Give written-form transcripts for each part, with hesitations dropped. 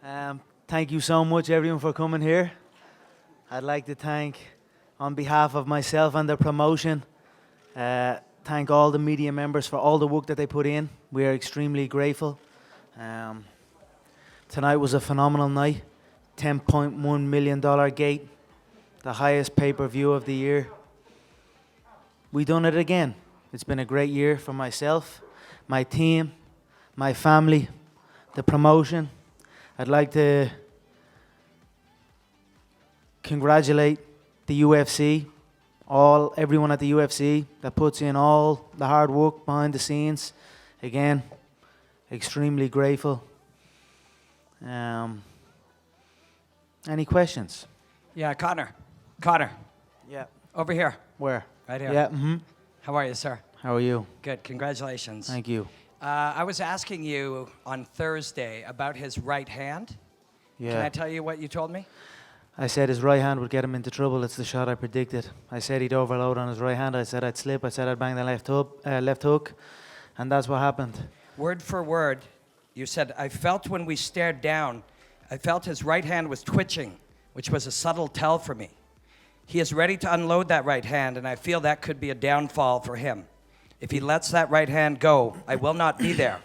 Thank you so much, everyone, for coming here. I'd like to thank, on behalf of myself and the promotion, thank all the media members for all the work that they put in. We are extremely grateful. Um, Tonight was a phenomenal night. $10.1 million gate, the highest pay-per-view of the year. We done it again. It's been a great year for myself, my team, my family, the promotion. I'd like to congratulate the UFC, everyone at the UFC that puts in all the hard work behind the scenes. Again, extremely grateful. Any questions? Yeah, Conor. Conor, Yeah. over here. Where? Right here. Yeah. Mm-hmm. How are you, sir? How are you? Good. Congratulations. Thank you. I was asking you on Thursday about his right hand. Yeah. Can I tell you what you told me? I said his right hand would get him into trouble. It's the shot I predicted. I said he'd overload on his right hand. I said I'd slip. I said I'd bang the left hook, and that's what happened. Word for word, you said, I felt when we stared down, I felt his right hand was twitching, which was a subtle tell for me. He is ready to unload that right hand, and I feel that could be a downfall for him. If he lets that right hand go, I will not be there.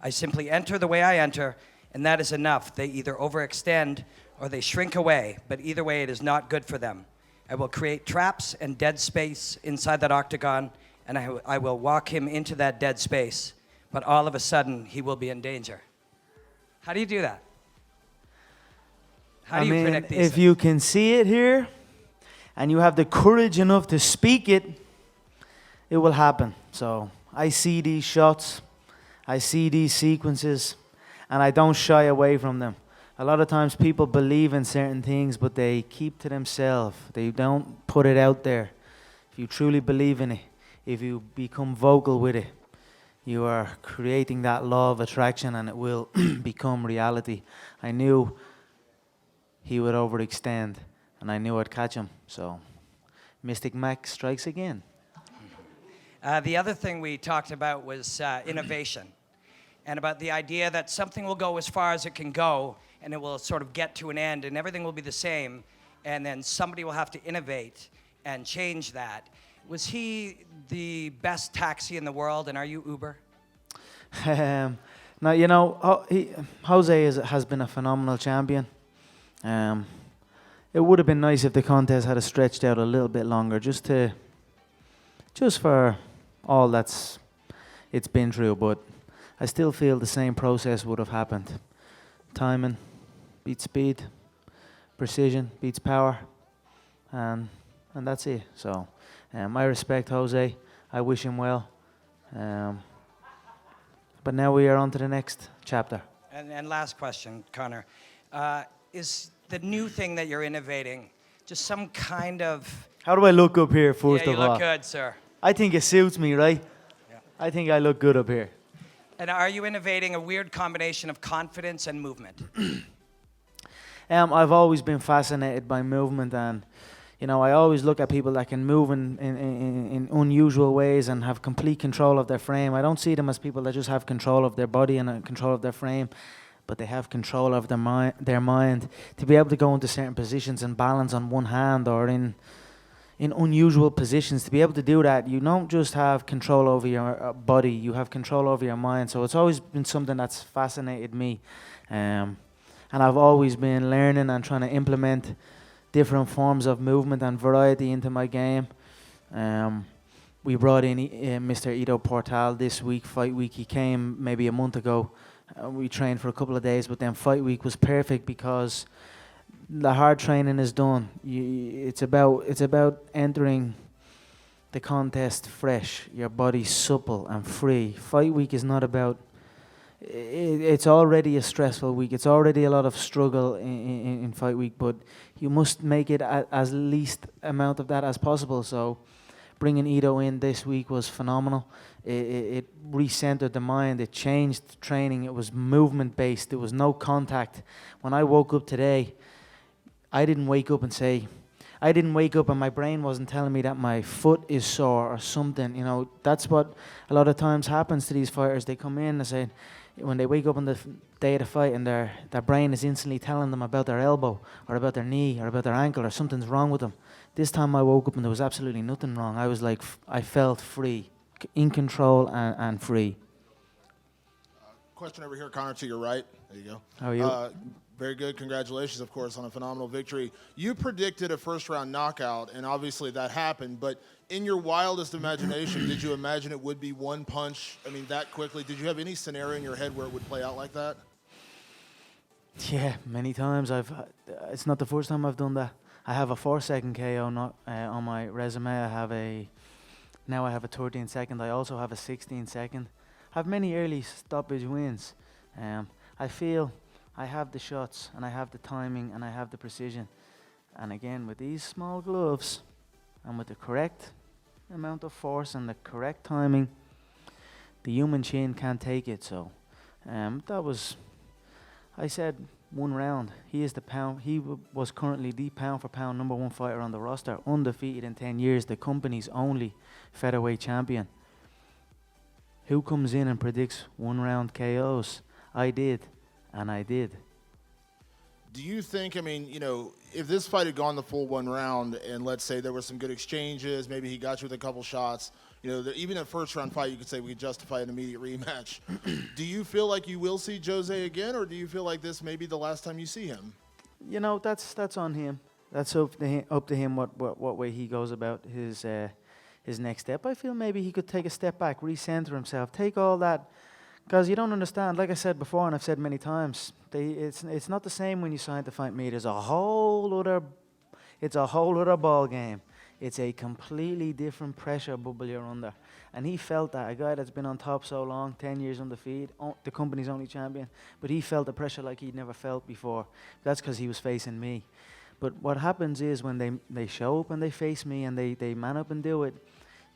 I simply enter the way I enter, and that is enough. They either overextend or they shrink away, but either way, it is not good for them. I will create traps and dead space inside that octagon, and I will walk him into that dead space, but all of a sudden, he will be in danger. How do you do that? How do you predict these if things? you can see it here, and you have the courage enough to speak it, it will happen. So I see these shots, I see these sequences, and I don't shy away from them. A lot of times people believe in certain things, but they keep to themselves. They don't put it out there. If you truly believe in it, if you become vocal with it, you are creating that law of attraction, and it will become reality. I knew he would overextend, and I knew I'd catch him. So Mystic Mac strikes again. The other thing we talked about was innovation, and about the idea that something will go as far as it can go, and it will sort of get to an end, and everything will be the same, and then somebody will have to innovate and change that. Was he the best taxi in the world, and are you Uber? Now, you know, Jose has been a phenomenal champion. It would have been nice if the contest had stretched out a little bit longer, just for all it's been through, but I still feel the same process would have happened. Timing beats speed, precision beats power, and that's it. So I respect Jose. I wish him well. But now we are on to the next chapter. And last question, Conor. Is the new thing that you're innovating just some kind of... How do I look up here, first Yeah, of you all? look good, sir. I think it suits me, right? Yeah. I think I look good up here. And are you innovating a weird combination of confidence and movement? I've always been fascinated by movement, and you know, I always look at people that can move in unusual ways and have complete control of their frame. I don't see them as people that just have control of their body and control of their frame, but they have control of their mind to be able to go into certain positions and balance on one hand, or in unusual positions. To be able to do that, you don't just have control over your body, you have control over your mind. So it's always been something that's fascinated me. And I've always been learning and trying to implement different forms of movement and variety into my game. We brought in Mr. Ido Portal this week, fight week. He came maybe a month ago. We trained for a couple of days, but then fight week was perfect because the hard training is done. It's about entering the contest fresh, your body supple and free. Fight week is not about... It's already a stressful week. It's already a lot of struggle in fight week, but you must make it as least amount of that as possible. So bringing Ido in this week was phenomenal. It recentered the mind. It changed training. It was movement based. There was no contact. When I woke up today, I didn't wake up and my brain wasn't telling me that my foot is sore or something. You know, that's what a lot of times happens to these fighters. They come in and say, when they wake up on the day of the fight and their brain is instantly telling them about their elbow or about their knee or about their ankle or something's wrong with them. This time I woke up and there was absolutely nothing wrong. I was like, I felt free, in control and free. Question over here, Conor, to your right. There you go. How are you? Very good. Congratulations, of course, on a phenomenal victory. You predicted a first-round knockout, and obviously that happened. But in your wildest imagination, did you imagine it would be one punch? I mean, that quickly? Did you have any scenario in your head where it would play out like that? Yeah, many times. It's not the first time I've done that. I have a 4-second KO on my resume. Now I have a 13-second. I also have a 16-second. I have many early stoppage wins. I feel I have the shots and I have the timing and I have the precision. And again, with these small gloves and with the correct amount of force and the correct timing, the human chin can't take it. So that was, I said, one round. He is the pound. He was currently the pound for pound #1 fighter on the roster, undefeated in 10 years, the company's only featherweight champion. Who comes in and predicts 1-round KOs? I did, and I did. Do you think, I mean, you know, if this fight had gone the full 1 round and let's say there were some good exchanges, maybe he got you with a couple shots, you know, even a first-round fight, you could say we could justify an immediate rematch. Do you feel like you will see Jose again, or do you feel like this may be the last time you see him? You know, that's on him. That's up to him what way he goes about his next step. I feel maybe he could take a step back, recenter himself, take all that, because you don't understand. Like I said before, and I've said many times, it's not the same when you sign to fight me. It's a whole other ball game. It's a completely different pressure bubble you're under. And he felt that. A guy that's been on top so long, 10 years undefeated, the company's only champion, but he felt the pressure like he'd never felt before. That's because he was facing me. But what happens is when they show up and they face me and they man up and do it,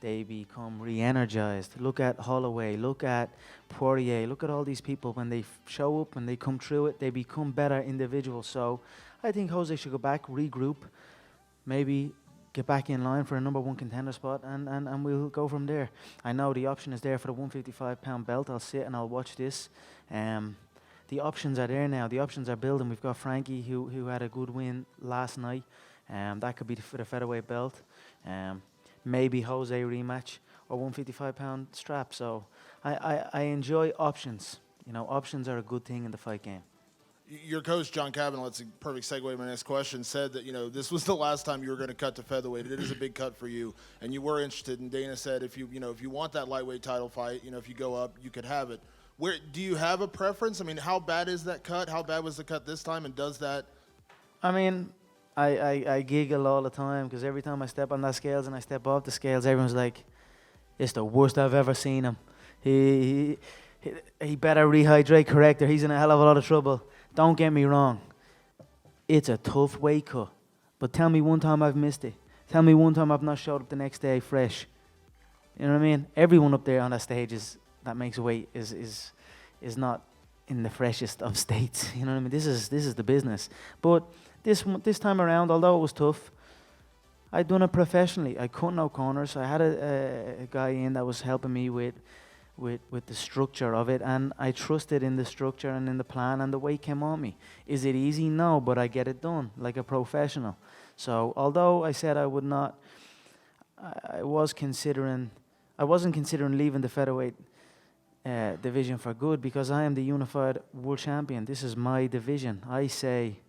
they become re-energized. Look at Holloway, look at Poirier, look at all these people. When they show up and they come through it, they become better individuals. So I think Jose should go back, regroup, maybe get back in line for a #1 contender spot, and we'll go from there. I know the option is there for the 155-pound belt. I'll sit and I'll watch this. The options are there now. The options are building. We've got Frankie, who had a good win last night. That could be for the featherweight belt. Maybe Jose rematch or 155-pound strap. So I enjoy options. You know, options are a good thing in the fight game. Your coach, John Kavanaugh, that's a perfect segue to my next question, said that, you know, this was the last time you were going to cut to featherweight. It is a big cut for you, and you were interested. And Dana said if you want that lightweight title fight, you know, if you go up, you could have it. Where do you have a preference? I mean, how bad is that cut? How bad was the cut this time, and does that? I mean, I giggle all the time because every time I step on that scales and I step off the scales, everyone's like, it's the worst I've ever seen him. He better rehydrate corrector. He's in a hell of a lot of trouble. Don't get me wrong. It's a tough weight cut. But tell me one time I've missed it. Tell me one time I've not showed up the next day fresh. You know what I mean? Everyone up there on that stage that makes weight is not in the freshest of states. You know what I mean? This is the business. But this time around, although it was tough, I'd done it professionally. I cut no corners. I had a guy in that was helping me with the structure of it, and I trusted in the structure and in the plan, and the weight came on me. Is it easy? No, but I get it done like a professional. So although I said I would not, I wasn't considering leaving the featherweight division for good, because I am the unified world champion. This is my division. I say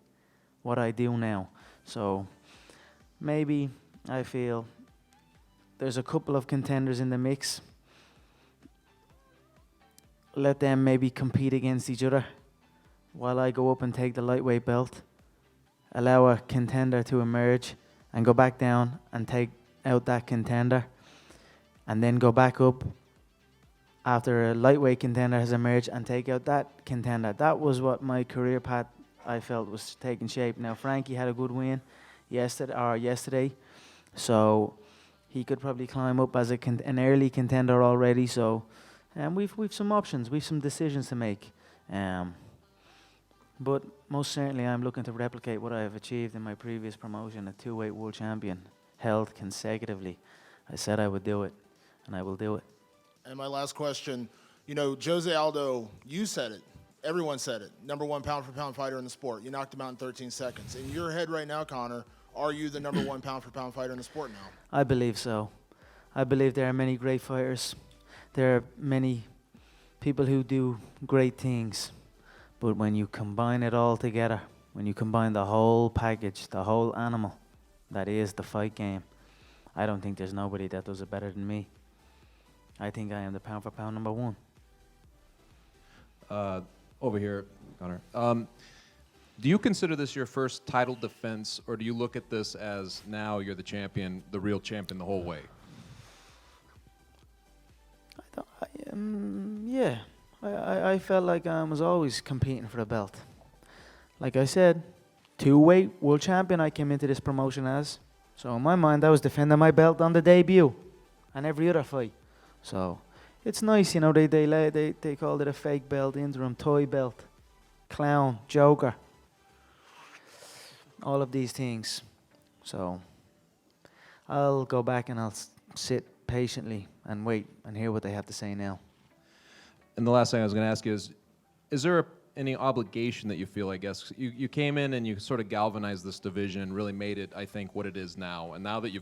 what I do now. So maybe I feel there's a couple of contenders in the mix. Let them maybe compete against each other while I go up and take the lightweight belt. Allow a contender to emerge and go back down and take out that contender, and then go back up after a lightweight contender has emerged and take out that contender. That was what my career path I felt was taking shape. Now Frankie had a good win yesterday, so he could probably climb up as an early contender already. So. And we've some options, we've some decisions to make. But most certainly I'm looking to replicate what I have achieved in my previous promotion, a 2-weight world champion, held consecutively. I said I would do it, and I will do it. And my last question, You know, Jose Aldo, you said it. Everyone said it. Number one pound-for-pound fighter in the sport. You knocked him out in 13 seconds. In your head right now, Conor, are you the number one pound-for-pound fighter in the sport now? I believe so. I believe there are many great fighters. There are many people who do great things. But when you combine it all together, when you combine the whole package, the whole animal that is the fight game, I don't think there's nobody that does it better than me. I think I am the pound-for-pound number one. Over here, Conor. Do you consider this your first title defense, or do you look at this as now you're the champion, the real champion the whole way? Yeah. I felt like I was always competing for the belt. Like I said, two-weight world champion I came into this promotion as. So in my mind, I was defending my belt on the debut and every other fight. So it's nice, you know, they called it a fake belt, interim toy belt, clown, joker, all of these things. So I'll go back and I'll sit patiently and wait and hear what they have to say now. And the last thing I was going to ask you is there any obligation that you feel, I guess? You came in and you sort of galvanized this division and really made it, I think, what it is now. And now that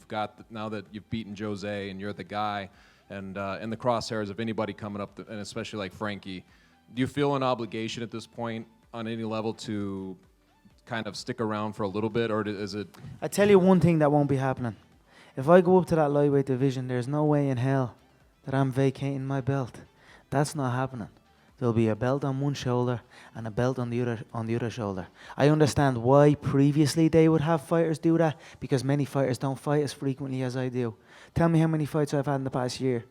now that you've beaten Jose and you're the guy, and in the crosshairs of anybody coming up, and especially like Frankie, do you feel an obligation at this point on any level to kind of stick around for a little bit, or is it? I tell you one thing that won't be happening. If I go up to that lightweight division, there's no way in hell that I'm vacating my belt. That's not happening. There'll be a belt on one shoulder and a belt on the other shoulder. I understand why previously they would have fighters do that, because many fighters don't fight as frequently as I do. Tell me how many fights I've had in the past year.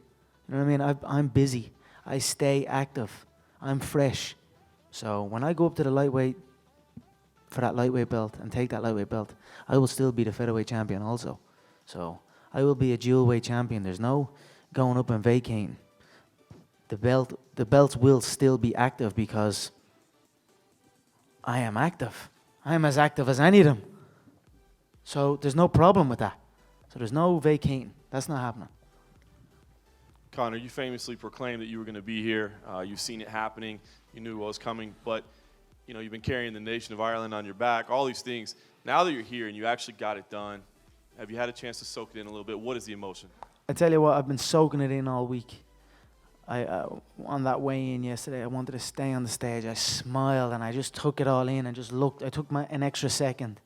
You know what I mean? I'm busy. I stay active. I'm fresh. So when I go up to the lightweight for that lightweight belt and take that lightweight belt, I will still be the featherweight champion also. So I will be a dual weight champion. There's no going up and vacating. The belts will still be active because I am active. I am as active as any of them. So there's no problem with that. So there's no vacating. That's not happening. Conor, you famously proclaimed that you were going to be here. You've seen it happening. You knew what was coming. But, you know, you've been carrying the nation of Ireland on your back, all these things. Now that you're here and you actually got it done, have you had a chance to soak it in a little bit? What is the emotion? I tell you what, I've been soaking it in all week. On that weigh-in yesterday, I wanted to stay on the stage. I smiled and I just took it all in and just looked. I took an extra second.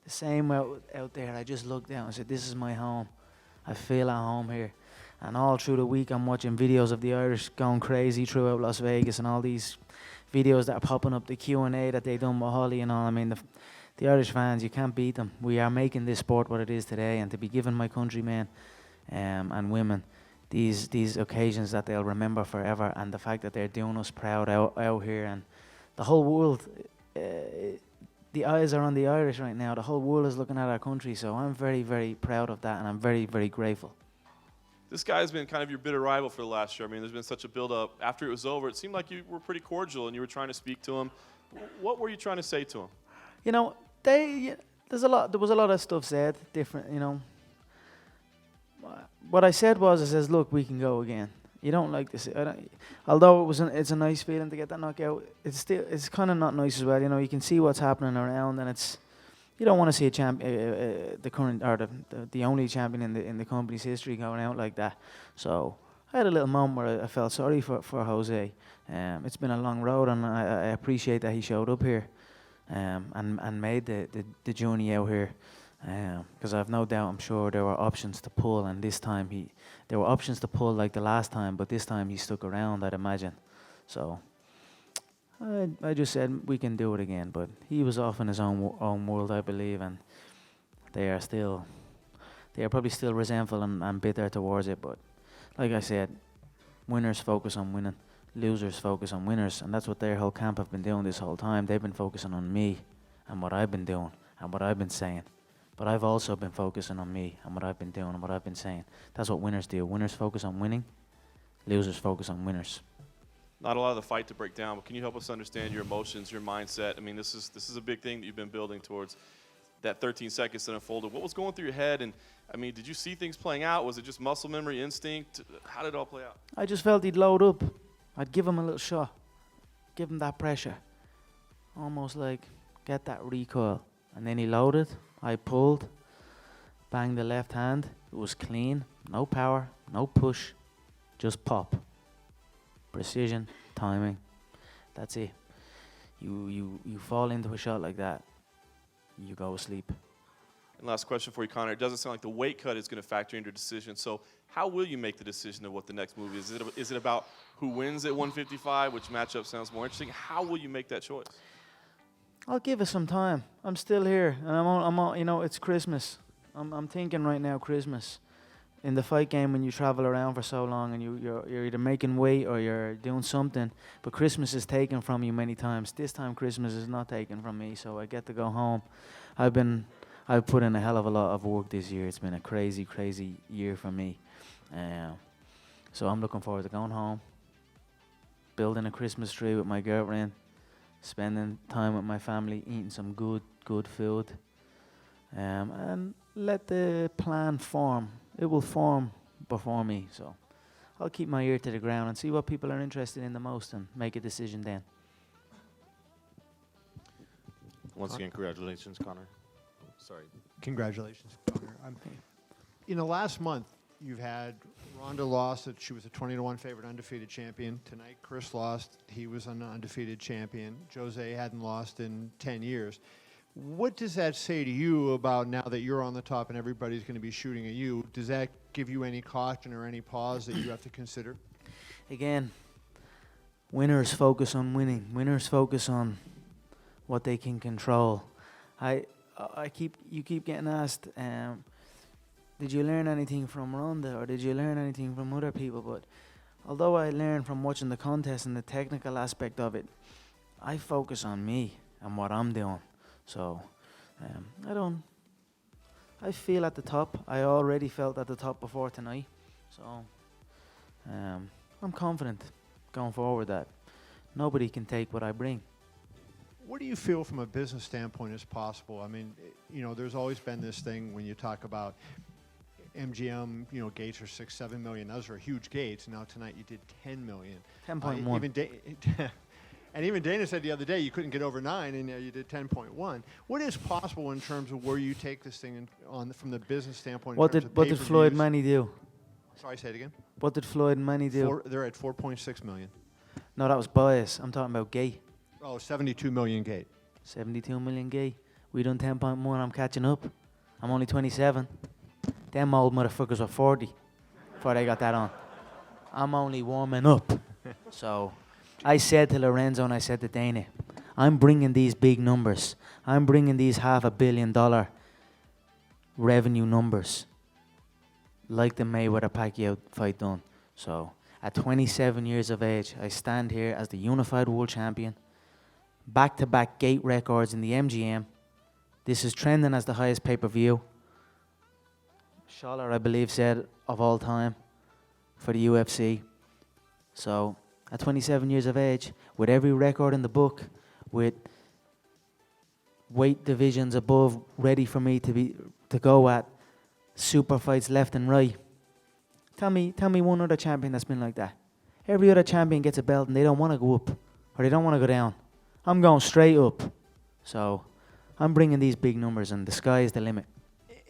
The same out there, I just looked down and said, this is my home. I feel at home here. And all through the week, I'm watching videos of the Irish going crazy throughout Las Vegas and all these videos that are popping up, the Q&A that they done with Holly and all. I mean, the Irish fans, you can't beat them. We are making this sport what it is today, and to be giving my countrymen and women these occasions that they'll remember forever, and the fact that they're doing us proud out here, and the whole world, the eyes are on the Irish right now. The whole world is looking at our country, so I'm very, very proud of that, and I'm very, very grateful. This guy's been kind of your bitter rival for the last year. I mean, there's been such a build-up. After it was over, it seemed like you were pretty cordial and you were trying to speak to him. What were you trying to say to him? You know, there was a lot of stuff said, different, you know. What I said was, I says, look, we can go again. You don't like this. Although it's a nice feeling to get that knockout, it's kind of not nice as well. You know, you can see what's happening around, and you don't want to see a the current or the only champion in the company's history going out like that. So I had a little moment where I felt sorry for Jose. It's been a long road, and I appreciate that he showed up here and made the journey out here. Because I've no doubt, I'm sure there were options to pull, and this time there were options to pull like the last time, but this time he stuck around, I'd imagine. So I just said we can do it again, but he was off in his own world, I believe, and they are probably still resentful and bitter towards it. But like I said, winners focus on winning, losers focus on winners, and that's what their whole camp have been doing this whole time. They've been focusing on me and what I've been doing and what I've been saying. But I've also been focusing on me and what I've been doing and what I've been saying. That's what winners do. Winners focus on winning, losers focus on winners. Not a lot of the fight to break down, but can you help us understand your emotions, your mindset? I mean, this is a big thing that you've been building towards. That 13 seconds that unfolded. What was going through your head? And I mean, did you see things playing out? Was it just muscle memory, instinct? How did it all play out? I just felt he'd load up. I'd give him a little shot, give him that pressure, almost like get that recoil. And then he loaded, I pulled, banged the left hand. It was clean, no power, no push, just pop. Precision, timing, that's it. You fall into a shot like that, you go asleep. And last question for you, Conor. It doesn't sound like the weight cut is going to factor into your decision. So how will you make the decision of what the next move is? Is it about who wins at 155, which matchup sounds more interesting? How will you make that choice? I'll give it some time. I'm still here, and I'm on, you know, it's Christmas. I'm thinking right now Christmas. In the fight game, when you travel around for so long and you're either making weight or you're doing something, but Christmas is taken from you many times. This time Christmas is not taken from me, so I get to go home. I've put in a hell of a lot of work this year. It's been a crazy, crazy year for me. So I'm looking forward to going home, building a Christmas tree with my girlfriend, spending time with my family, eating some good food, and let the plan form. It will form before me, so I'll keep my ear to the ground and see what people are interested in the most and make a decision then. Once again, congratulations, Conor. Sorry. Congratulations, Conor. In the last month, you've had Ronda lost. She was a 20-1 favorite, undefeated champion. Tonight, Chris lost. He was an undefeated champion. Jose hadn't lost in 10 years. What does that say to you about now that you're on the top and everybody's going to be shooting at you? Does that give you any caution or any pause that you have to consider? Again, winners focus on winning. Winners focus on what they can control. You keep getting asked, did you learn anything from Ronda or did you learn anything from other people? But although I learned from watching the contest and the technical aspect of it, I focus on me and what I'm doing. So I feel at the top. I already felt at the top before tonight. So I'm confident going forward that nobody can take what I bring. What do you feel from a business standpoint is possible? I mean, you know, there's always been this thing when you talk about MGM, you know, gates are 6-7 million. Those are huge gates. Now tonight you did 10 million. 10.1. And even Dana said the other day you couldn't get over 9, and you did 10.1. What is possible in terms of where you take this thing from the business standpoint? What did Floyd Manny do? Sorry, say it again. What did Floyd Manny do? They're at 4.6 million. No, that was bias. I'm talking about gay. Oh, 72 million gate. 72 million gay. We done 10.1. I'm catching up. I'm only 27. Them old motherfuckers were 40 before they got that on. I'm only warming up. So I said to Lorenzo and I said to Dana, I'm bringing these big numbers. I'm bringing these $500 million revenue numbers like the Mayweather-Pacquiao fight done. So at 27 years of age, I stand here as the unified world champion, back-to-back gate records in the MGM. This is trending as the highest pay-per-view. Schaller, I believe, said of all time for the UFC. So at 27 years of age, with every record in the book, with weight divisions above ready for me to go at, super fights left and right. Tell me one other champion that's been like that. Every other champion gets a belt and they don't want to go up or they don't want to go down. I'm going straight up. So I'm bringing these big numbers and the sky is the limit.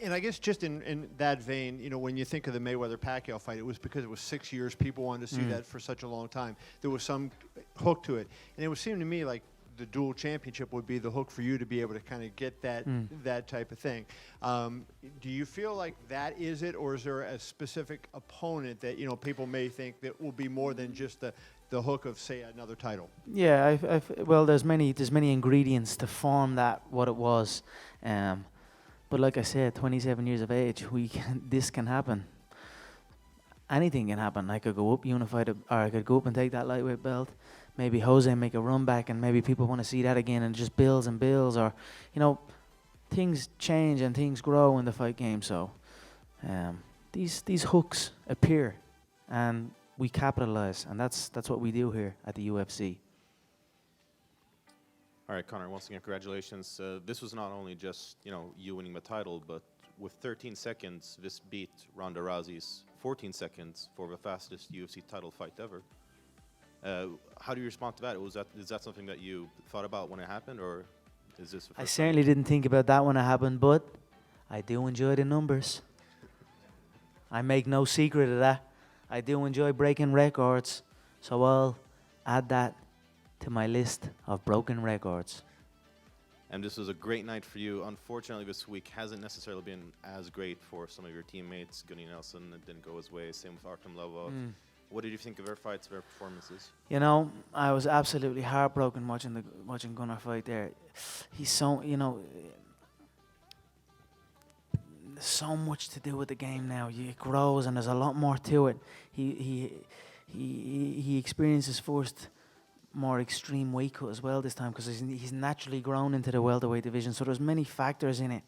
And I guess just in that vein, you know, when you think of the Mayweather-Pacquiao fight, it was because it was 6 years. People wanted to see that for such a long time. There was some hook to it. And it would seem to me like the dual championship would be the hook for you to be able to kind of get that type of thing. Do you feel like that is it, or is there a specific opponent that, you know, people may think that will be more than just the hook of, say, another title? Yeah, well, there's many ingredients to form that what it was. But like I said, 27 years of age, this can happen. Anything can happen. I could go up unified, or I could go up and take that lightweight belt. Maybe Jose make a run back, and maybe people want to see that again, and it just builds and builds. Or, you know, things change and things grow in the fight game. So these hooks appear, and we capitalize, and that's what we do here at the UFC. All right, Conor, once again, congratulations. This was not only just, you know, you winning the title, but with 13 seconds, this beat Ronda Rousey's 14 seconds for the fastest UFC title fight ever. How do you respond to that? Is that something that you thought about when it happened, or is this? I certainly didn't think about that when it happened, but I do enjoy the numbers. I make no secret of that. I do enjoy breaking records, so I'll add that to my list of broken records. And this was a great night for you. Unfortunately, this week hasn't necessarily been as great for some of your teammates. Gunny Nelson, it didn't go his way. Same with Artem Levov. What did you think of their fights, their performances? You know, I was absolutely heartbroken watching Gunnar fight there. He's so, there's so much to do with the game now. It grows and there's a lot more to it. He experienced his first more extreme weight cut as well this time because he's naturally grown into the welterweight division. So there's many factors in it.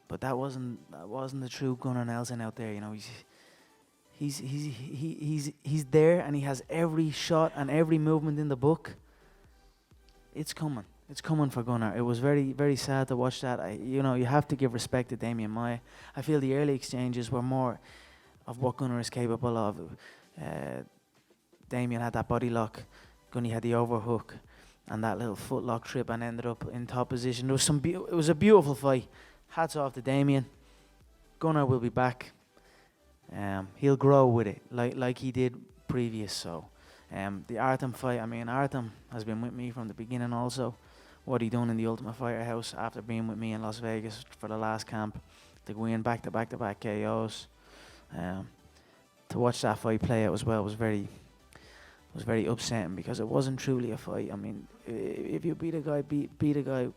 But that wasn't the true Gunnar Nelson out there. He's there and he has every shot and every movement in the book. It's coming. It's coming for Gunnar. It was very, very sad to watch that. You have to give respect to Damian Maia. I feel the early exchanges were more of what Gunnar is capable of. Damian had that body lock. Gunny had the overhook and that little foot lock trip and ended up in top position. There was it was a beautiful fight. Hats off to Damian. Gunnar will be back. He'll grow with it like he did previous. So the Artem fight, Artem has been with me from the beginning also. What he done in the Ultimate Fighter house after being with me in Las Vegas for the last camp, to go in back-to-back KOs. To watch that fight play out as well was very upsetting because it wasn't truly a fight. If you beat a guy, beat a guy,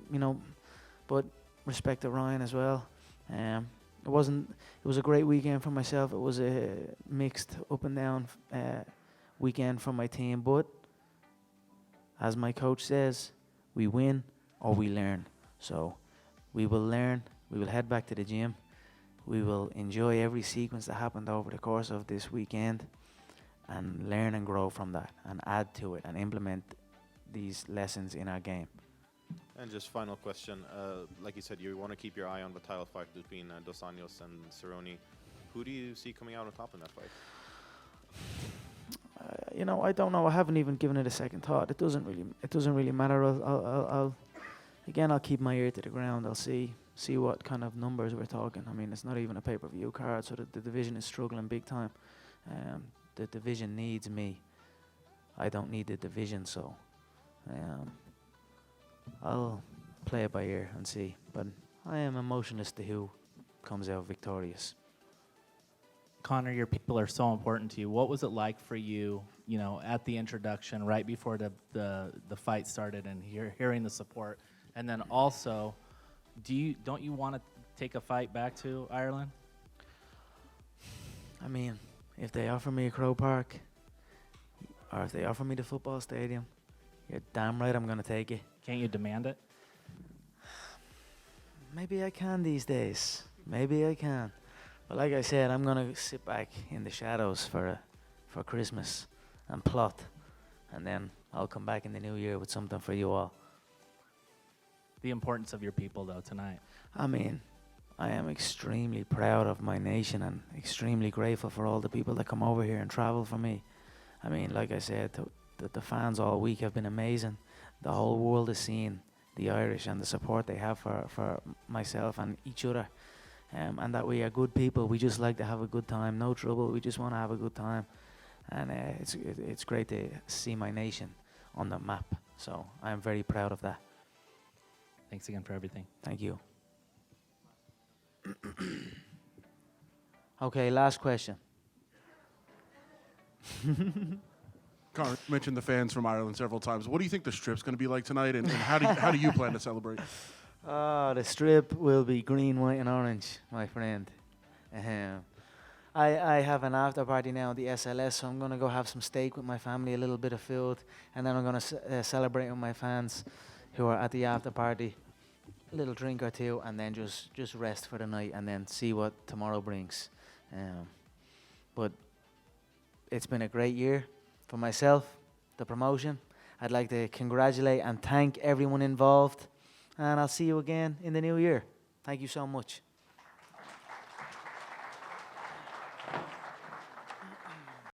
but respect to Ryan as well. It was a great weekend for myself. It was a mixed up and down weekend for my team, but as my coach says, we win or we learn. So we will learn, we will head back to the gym, we will enjoy every sequence that happened over the course of this weekend and learn and grow from that and add to it and implement these lessons in our game. And just final question, like you said, you want to keep your eye on the title fight between Dos Anjos and Cerrone. Who do you see coming out on top in that fight? I don't know. I haven't even given it a second thought. It doesn't really matter. I'll keep my ear to the ground. I'll see what kind of numbers we're talking. It's not even a pay-per-view card, so the division is struggling big time. The division needs me. I don't need the division, so I'll play it by ear and see. But I am emotionless to who comes out victorious. Conor, your people are so important to you. What was it like for you, at the introduction, right before the fight started, and hearing the support, and then also, don't you want to take a fight back to Ireland? If they offer me a Crow Park, or if they offer me the football stadium, you're damn right I'm gonna take it. Can't you demand it? Maybe I can these days. Maybe I can. But like I said, I'm gonna sit back in the shadows for Christmas and plot, and then I'll come back in the new year with something for you all. The importance of your people, though, tonight. I am extremely proud of my nation and extremely grateful for all the people that come over here and travel for me. Like I said, the fans all week have been amazing. The whole world is seeing the Irish and the support they have for myself and each other. And that we are good people. We just like to have a good time, no trouble. We just want to have a good time, and it's great to see my nation on the map. So I am very proud of that. Thanks again for everything. Thank you. Okay, last question. Conor mentioned the fans from Ireland several times. What do you think the strip's going to be like tonight, and how do you plan to celebrate? The strip will be green, white, and orange, my friend. I have an after party now at the SLS, so I'm going to go have some steak with my family, a little bit of food, and then I'm going to celebrate with my fans who are at the after party, a little drink or two, and then just rest for the night and then see what tomorrow brings. But it's been a great year for myself, the promotion. I'd like to congratulate and thank everyone involved. And I'll see you again in the new year. Thank you so much.